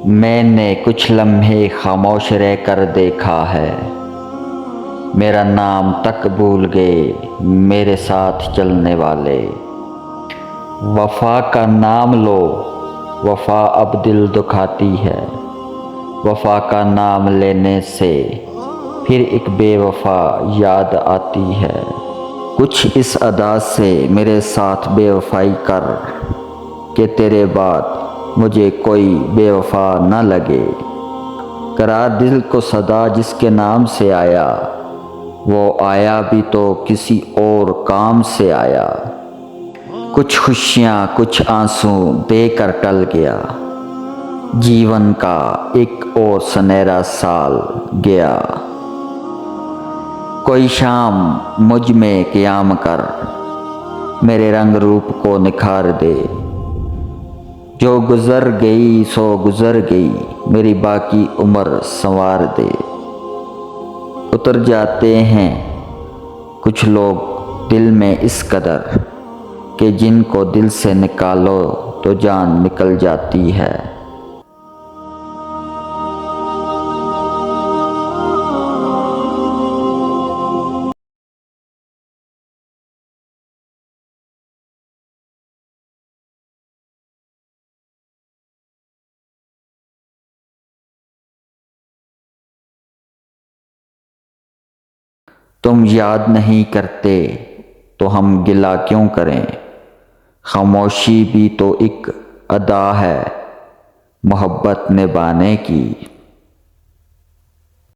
मैंने कुछ लम्हे खामोश रह कर देखा है। मेरा नाम तक भूल गए मेरे साथ चलने वाले। वफ़ा का नाम लो, वफ़ा अब दिल दुखाती है। वफ़ा का नाम लेने से फिर एक बेवफ़ा याद आती है। कुछ इस अदा से मेरे साथ बेवफ़ाई कर कि तेरे बाद मुझे कोई बेवफ़ा न लगे। करार दिल को सदा जिसके नाम से आया, वो आया भी तो किसी और काम से आया। कुछ खुशियाँ कुछ आंसू देकर टल गया, जीवन का एक और सुनहरा साल गया। कोई शाम मुझ में क़याम कर मेरे रंग रूप को निखार दे। जो गुज़र गई सो गुज़र गई, मेरी बाकी उम्र संवार दे। उतर जाते हैं कुछ लोग दिल में इस कदर कि जिनको दिल से निकालो तो जान निकल जाती है। तुम याद नहीं करते तो हम गिला क्यों करें। खामोशी भी तो एक अदा है मोहब्बत निभाने की।